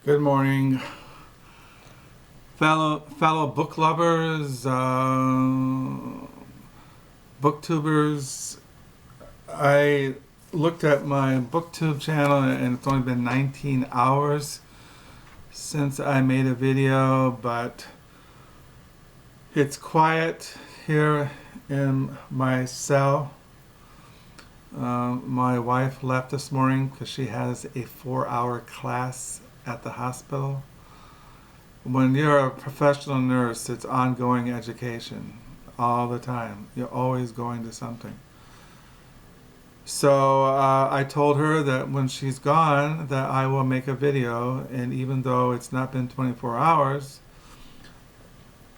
Good morning, fellow book lovers, booktubers. I looked at my booktube channel and it's only been 19 hours since I made a video, but it's quiet here in my cell. My wife left this morning because she has a 4-hour class at the hospital. When you're a professional nurse, it's ongoing education all the time. You're always going to something. So I told her that when she's gone that I will make a video, and even though it's not been 24 hours,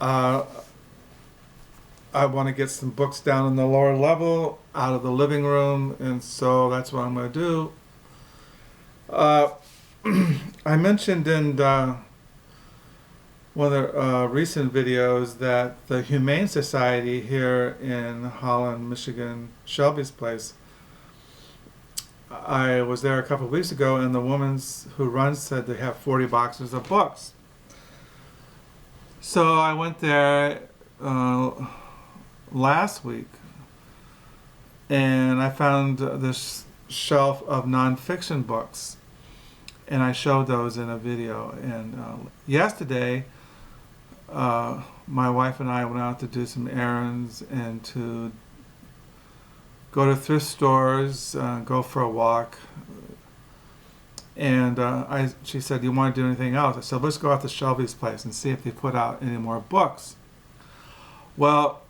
I want to get some books down in the lower level out of the living room, and so that's what I'm going to do. I mentioned in one of the recent videos that the Humane Society here in Holland, Michigan, Shelby's place, I was there a couple of weeks ago, and the woman who runs said they have 40 boxes of books. So I went there last week, and I found this shelf of nonfiction books, and I showed those in a video. And yesterday, my wife and I went out to do some errands and to go to thrift stores, go for a walk. And she said, "Do you want to do anything else?" I said, "Let's go out to Shelby's place and see if they put out any more books." Well,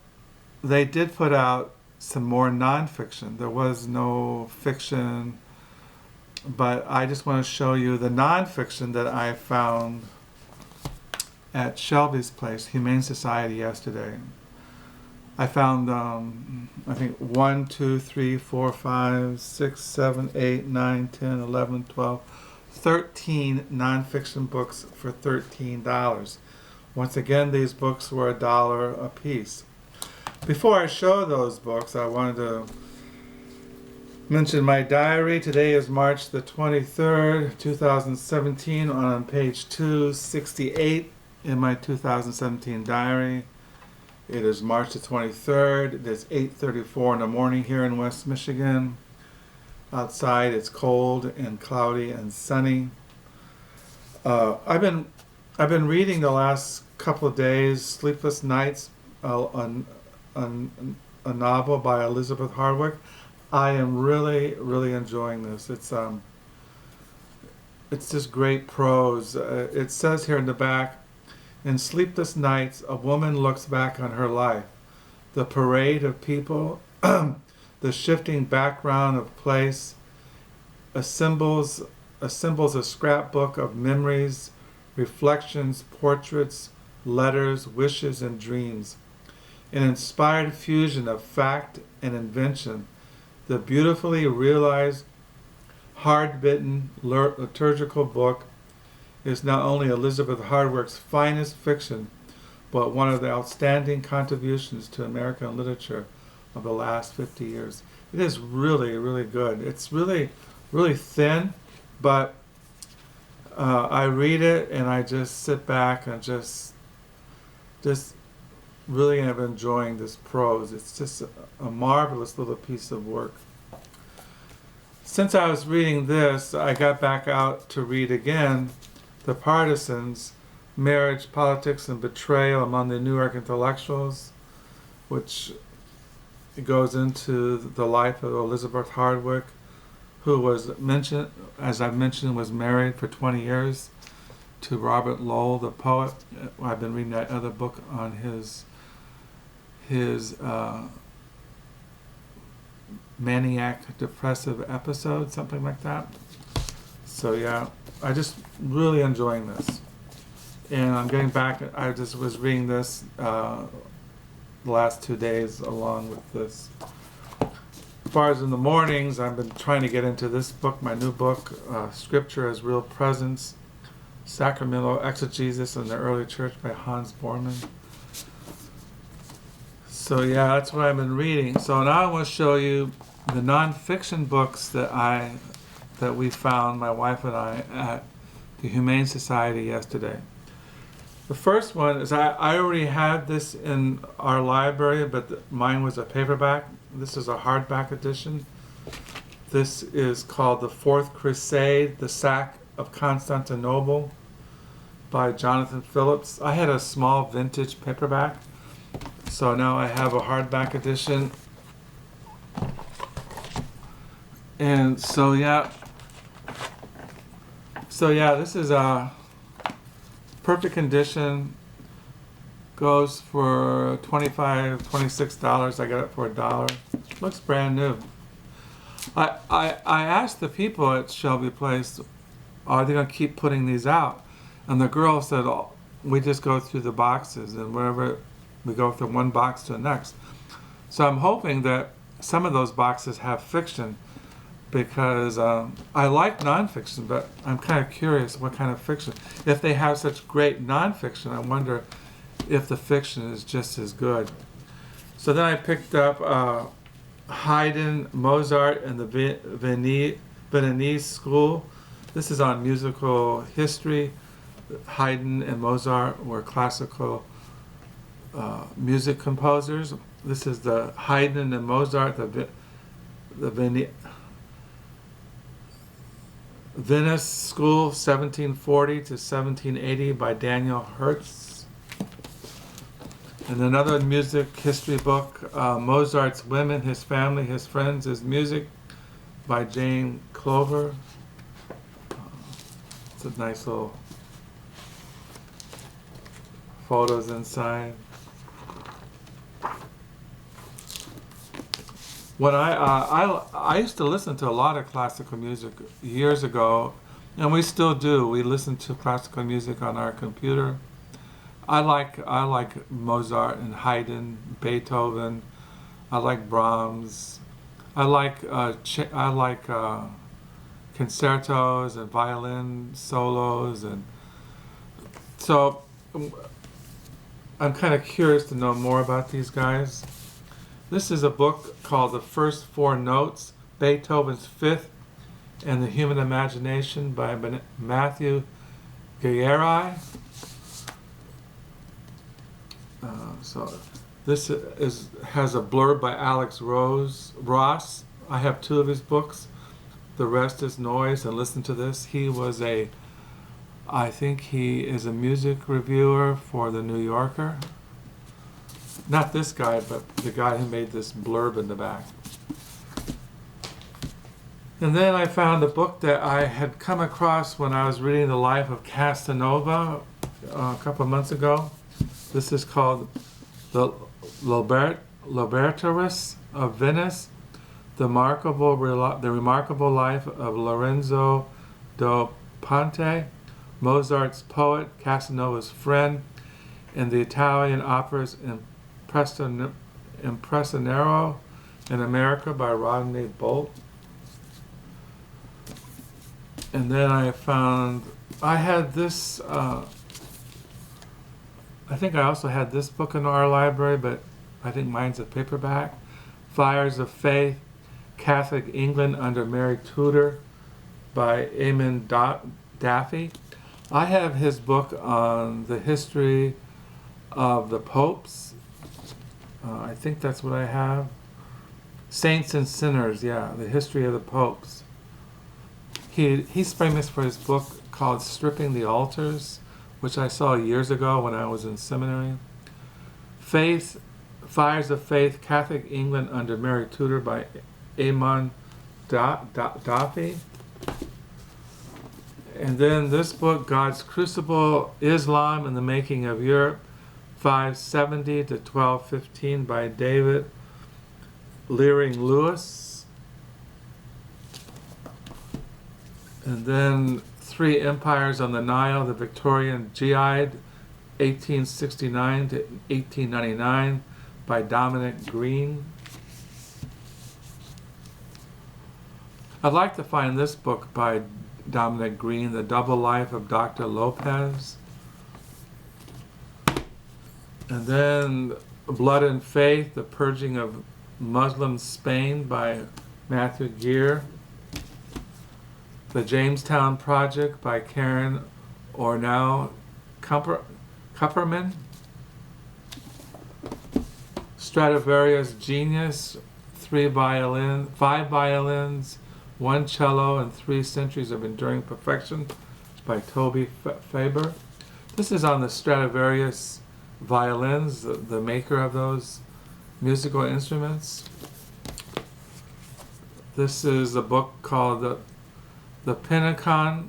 they did put out some more nonfiction. There was no fiction, but I just want to show you the nonfiction that I found at Shelby's place, Humane Society, yesterday. I found, I think 1, 2, 3, 4, 5, 6, 7, 8, 9, 10, 11, 12, 13 nonfiction books for $13. Once again, these books were $1 a piece. Before I show those books, I wanted to mention my diary. Today is March the 23rd, 2017, on page 268 in my 2017 diary. It is March the 23rd. It is 8:34 in the morning here in West Michigan. Outside it's cold and cloudy and sunny. I've been reading the last couple of days, Sleepless Nights, a novel by Elizabeth Hardwick. I am really enjoying this. It's just great prose. It says here in the back, "In sleepless nights, a woman looks back on her life. The parade of people, the shifting background of place, assembles a scrapbook of memories, reflections, portraits, letters, wishes, and dreams. An inspired fusion of fact and invention. The beautifully realized, hard-bitten, liturgical book is not only Elizabeth Hardwick's finest fiction, but one of the outstanding contributions to American literature of the last 50 years. It is really good. It's really thin, but I read it and I just sit back and just really am enjoying this prose. It's just a marvelous little piece of work. Since I was reading this, I got back out to read again The Partisans, Marriage, Politics, and Betrayal Among the New York Intellectuals, which goes into the life of Elizabeth Hardwick, who was mentioned, as I've mentioned, was married for 20 years to Robert Lowell, the poet. I've been reading that other book on his maniac depressive episode, something like that. So yeah, I just really enjoying this. And I'm getting back, I just was reading this the last 2 days along with this. As far as in the mornings, I've been trying to get into this book, my new book, Scripture as Real Presence, Sacramental Exegesis in the Early Church by Hans Bormann. So yeah, that's what I've been reading. So now I want to show you the nonfiction books that we found, my wife and I, at the Humane Society yesterday. The first one is I already had this in our library, but mine was a paperback. This is a hardback edition. This is called The Fourth Crusade, The Sack of Constantinople by Jonathan Phillips. I had a small vintage paperback, so now I have a hardback edition. And so yeah, this is a perfect condition. Goes for $25, $26. I got it for $1. Looks brand new. I asked the people at Shelby Place, are they going to keep putting these out? And the girl said, oh, we just go through the boxes, and wherever we go from one box to the next. So I'm hoping that some of those boxes have fiction, because I like nonfiction, but I'm kind of curious what kind of fiction. If they have such great nonfiction, I wonder if the fiction is just as good. So then I picked up Haydn, Mozart, and the Viennese School. This is on musical history. Haydn and Mozart were classical music composers. This is the Haydn and Mozart, the Venice School, 1740 to 1780 by Daniel Heartz. And another music history book, Mozart's Women, His Family, His Friends, His Music by Jane Clover. It's a nice little photos inside. When I used to listen to a lot of classical music years ago, and we still do. We listen to classical music on our computer. I like Mozart and Haydn, Beethoven. I like Brahms. I like concertos and violin solos, and so I'm kind of curious to know more about these guys. This is a book called The First Four Notes, Beethoven's Fifth and the Human Imagination by Matthew Guerrieri. So this has a blurb by Alex Ross. I have two of his books. The rest is noise, and listen to this. I think he is a music reviewer for The New Yorker. Not this guy, but the guy who made this blurb in the back. And then I found a book that I had come across when I was reading the life of Casanova a couple of months ago. This is called The Librettist of Venice, the remarkable life of Lorenzo da Ponte, Mozart's poet, Casanova's friend, and the Italian opera's Impresario in America by Rodney Bolt. And then I had this, I think I also had this book in our library, but I think mine's a paperback. Fires of Faith, Catholic England under Mary Tudor by Eamon Daffy. I have his book on the history of the popes. I think that's what I have. Saints and Sinners, the history of the popes. He's famous for his book called Stripping the Altars, which I saw years ago when I was in seminary. Fires of Faith, Catholic England under Mary Tudor by Eamon Daffy. And then this book, God's Crucible, Islam and the Making of Europe, 570 to 1215 by David Leering Lewis. And then Three Empires on the Nile, the Victorian Jihad, 1869 to 1899 by Dominic Green. I'd like to find this book by Dominic Green, The Double Life of Dr. Lopez. And then Blood and Faith, The Purging of Muslim Spain by Matthew Gear. The Jamestown Project by Karen Ordahl, Kupperman, Stradivarius Genius, 5 violins, 1 cello, and 3 centuries of enduring perfection by Toby Faber. This is on the Stradivarius violins, the maker of those musical instruments. This is a book called The Pinnacle,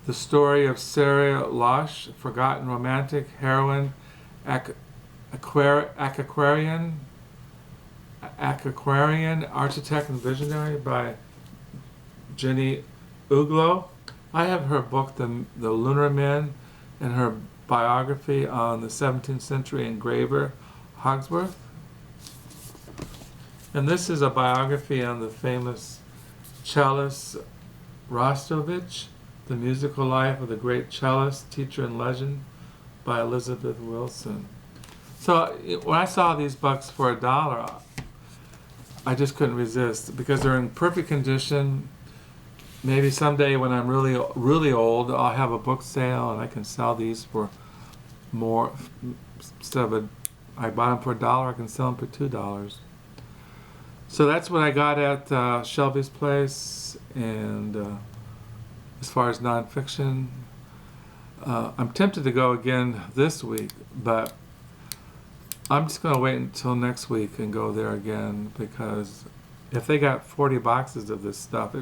the story of Sarah Losh, forgotten romantic heroine, Aquarian architect and visionary by Jenny Uglow. I have her book, The Lunar Men, and her biography on the 17th century engraver Hogsworth. And this is a biography on the famous cellist Rostropovich, The Musical Life of the Great Cellist, Teacher and Legend by Elizabeth Wilson. So when I saw these books for $1, I just couldn't resist because they're in perfect condition. Maybe someday when I'm really, really old, I'll have a book sale and I can sell these for more. Instead of I bought them for $1, I can sell them for $2. So that's what I got at Shelby's place. And as far as nonfiction, I'm tempted to go again this week, but I'm just going to wait until next week and go there again, because if they got 40 boxes of this stuff,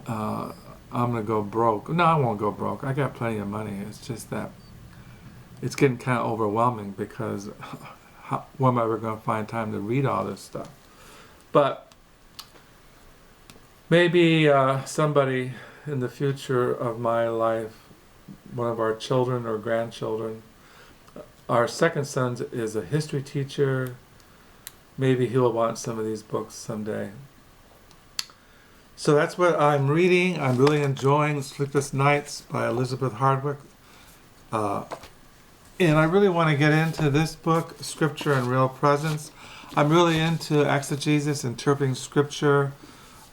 I'm going to go broke. No, I won't go broke. I got plenty of money. It's just that it's getting kind of overwhelming because when am I ever going to find time to read all this stuff? But maybe somebody in the future of my life, one of our children or grandchildren, our second son is a history teacher. Maybe he'll want some of these books someday. So that's what I'm reading. I'm really enjoying Sleepless Nights by Elizabeth Hardwick. And I really want to get into this book, Scripture and Real Presence. I'm really into exegesis, interpreting Scripture.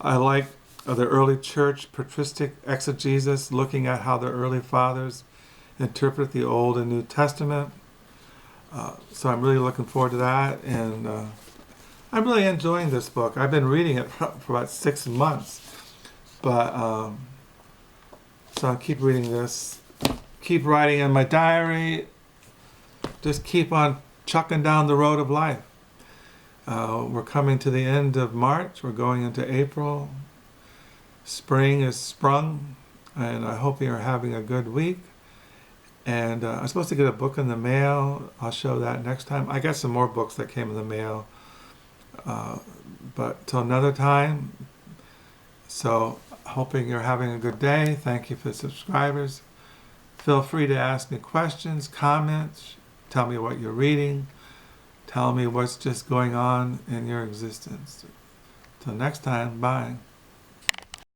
I like the early church patristic exegesis, looking at how the early fathers interpret the Old and New Testament. So I'm really looking forward to that, and I'm really enjoying this book. I've been reading it for about 6 months, but so I'll keep reading this, keep writing in my diary, just keep on chucking down the road of life. We're coming to the end of March. We're going into April. Spring is sprung, and I hope you're having a good week. And I'm supposed to get a book in the mail. I'll show that next time. I got some more books that came in the mail. But till another time. So hoping you're having a good day. Thank you for the subscribers. Feel free to ask me questions, comments. Tell me what you're reading. Tell me what's just going on in your existence. Till next time, bye.